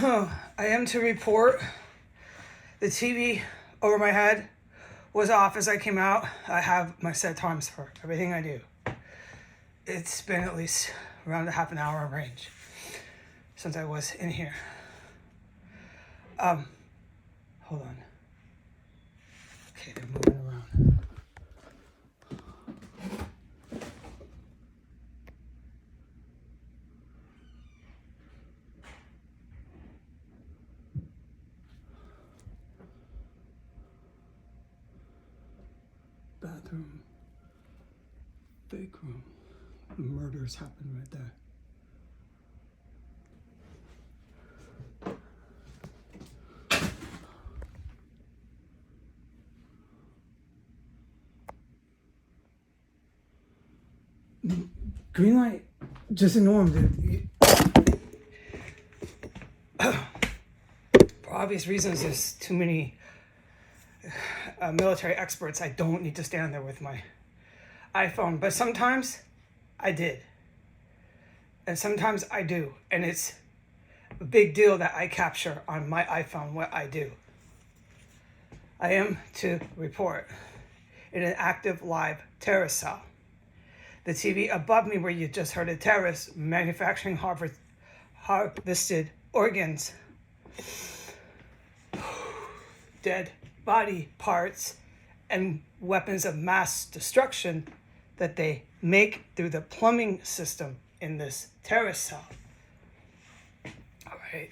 I am to report the TV over my head was off as I came out. I have my set times for everything I do. It's been at least around a half an hour range since I was in here. Hold on. Okay, they're moving around. Bathroom. Fake room. The murders happened right there. Green light, just ignore him, dude. For obvious reasons, there's too many military experts. I don't need to stand there with my iPhone, but sometimes I did. And sometimes I do. And it's a big deal that I capture on my iPhone what I do. I am to report in an active live terrorist cell. The TV above me, where you just heard a terrorist manufacturing harvested organs, dead body parts, and weapons of mass destruction that they make through the plumbing system in this terrorist cell. All right.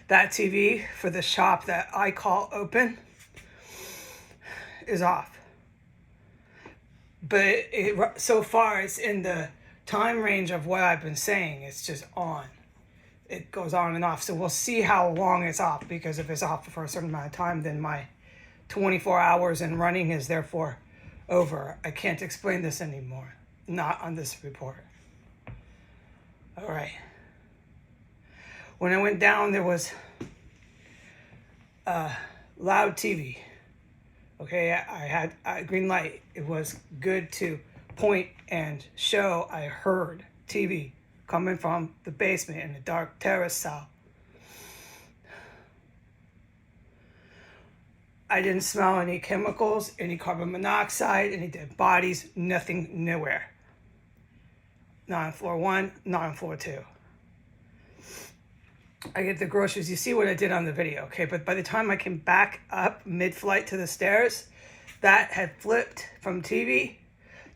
That TV for the shop that I call open is off. But so far, it's in the time range of what I've been saying. It's just on. It goes on and off. So we'll see how long it's off, because if it's off for a certain amount of time, then my 24 hours in running is therefore over. I can't explain this anymore. Not on this report. All right. When I went down, there was loud TV. Okay, I had a green light. It was good to point and show I heard TV coming from the basement in the dark terrace cell. I didn't smell any chemicals, any carbon monoxide, any dead bodies, nothing, nowhere. Not on floor 1, not on floor 2. I get the groceries. You see what I did on the video, okay? But by the time I came back up mid-flight to the stairs, that had flipped from TV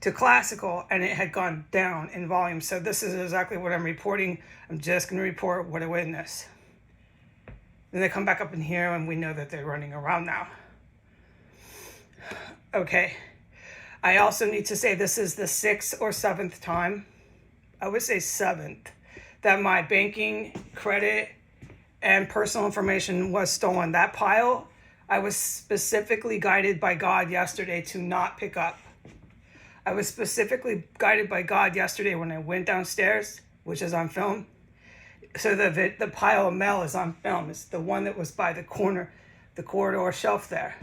to classical, and it had gone down in volume. So this is exactly what I'm reporting. I'm just going to report what I witnessed. Then they come back up in here, and we know that they're running around now. Okay. I also need to say this is the 6th or 7th time, I would say 7th, that my banking, credit, and personal information was stolen. That pile, I was specifically guided by God yesterday to not pick up. I was specifically guided by God yesterday when I went downstairs, which is on film. So the pile of mail is on film. It's the one that was by the corner, the corridor shelf there.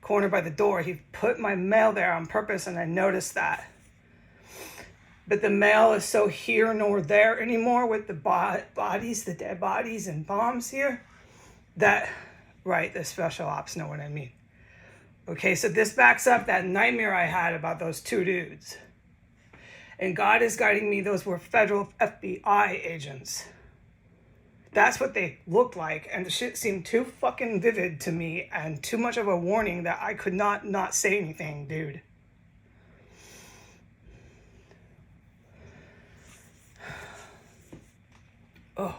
Corner by the door. He put my mail there on purpose, and I noticed that. But the mail is so here nor there anymore with the bodies, the dead bodies and bombs here, that, right, the special ops know what I mean. Okay, so this backs up that nightmare I had about those two dudes. And God is guiding me. Those were federal FBI agents. That's what they looked like. And the shit seemed too fucking vivid to me, and too much of a warning that I could not say anything, dude. Oh,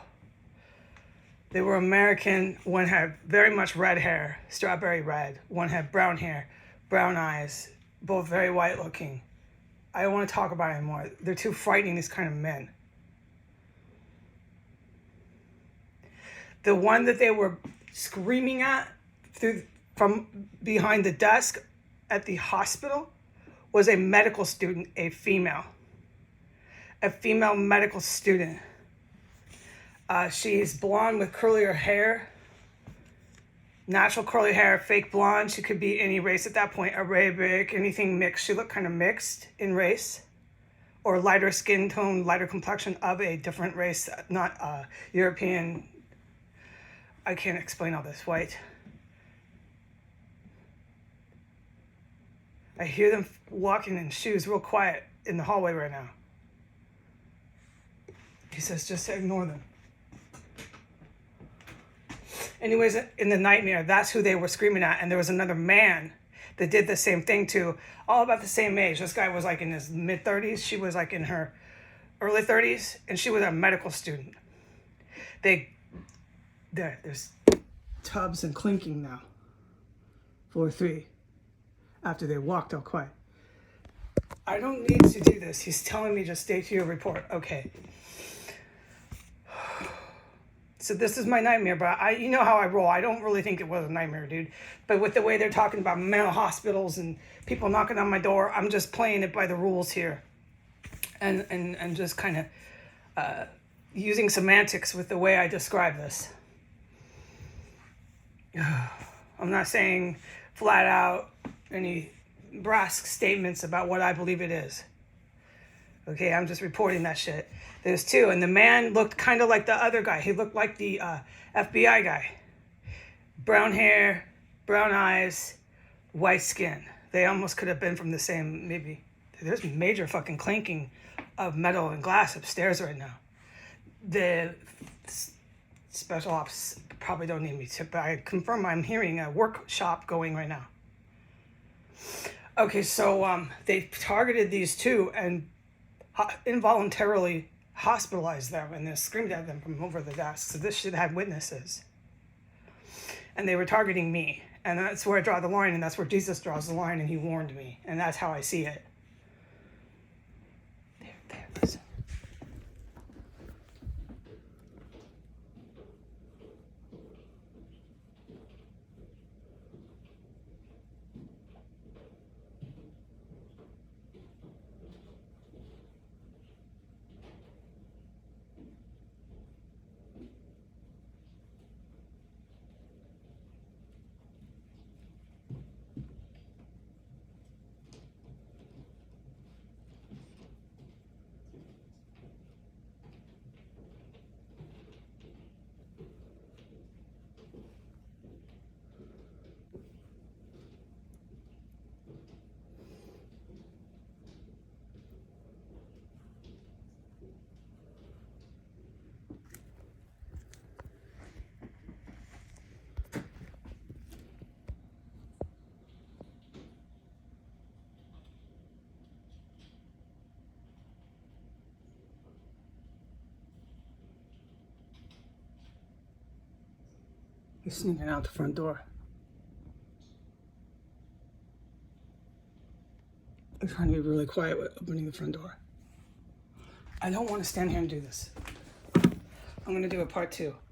they were American. One had very much red hair, strawberry red. One had brown hair, brown eyes, both very white looking. I don't want to talk about it anymore. They're too frightening, these kind of men. The one that they were screaming at from behind the desk at the hospital was a medical student, a female medical student. She's blonde with curlier hair, natural curly hair, fake blonde. She could be any race at that point, Arabic, anything mixed. She looked kind of mixed in race, or lighter skin tone, lighter complexion of a different race, not European I can't explain all this. White. I hear them walking in shoes real quiet in the hallway right now. He says, just ignore them. Anyways, in the nightmare, that's who they were screaming at. And there was another man that did the same thing too, all about the same age. This guy was like in his mid-30s. She was like in her early 30s, and she was a medical student. There's tubs and clinking now. Floor 3. After they walked all quiet. I don't need to do this. He's telling me just stay to your report. Okay. So this is my nightmare, but you know how I roll. I don't really think it was a nightmare, dude. But with the way they're talking about mental hospitals and people knocking on my door, I'm just playing it by the rules here. And just kind of using semantics with the way I describe this. I'm not saying flat out any brass statements about what I believe it is. Okay, I'm just reporting that shit. There's 2, and the man looked kind of like the other guy. He looked like the FBI guy. Brown hair, brown eyes, white skin. They almost could have been from the same, maybe. There's major fucking clanking of metal and glass upstairs right now. The special ops probably don't need me to, but I confirm I'm hearing a workshop going right now. Okay, so they targeted these 2 and involuntarily hospitalized them, and then screamed at them from over the desk. So this shit had witnesses. And they were targeting me. And that's where I draw the line, and that's where Jesus draws the line, and he warned me. And that's how I see it. There, listen. He's sneaking out the front door. I'm trying to be really quiet with opening the front door. I don't want to stand here and do this. I'm going to do a part 2.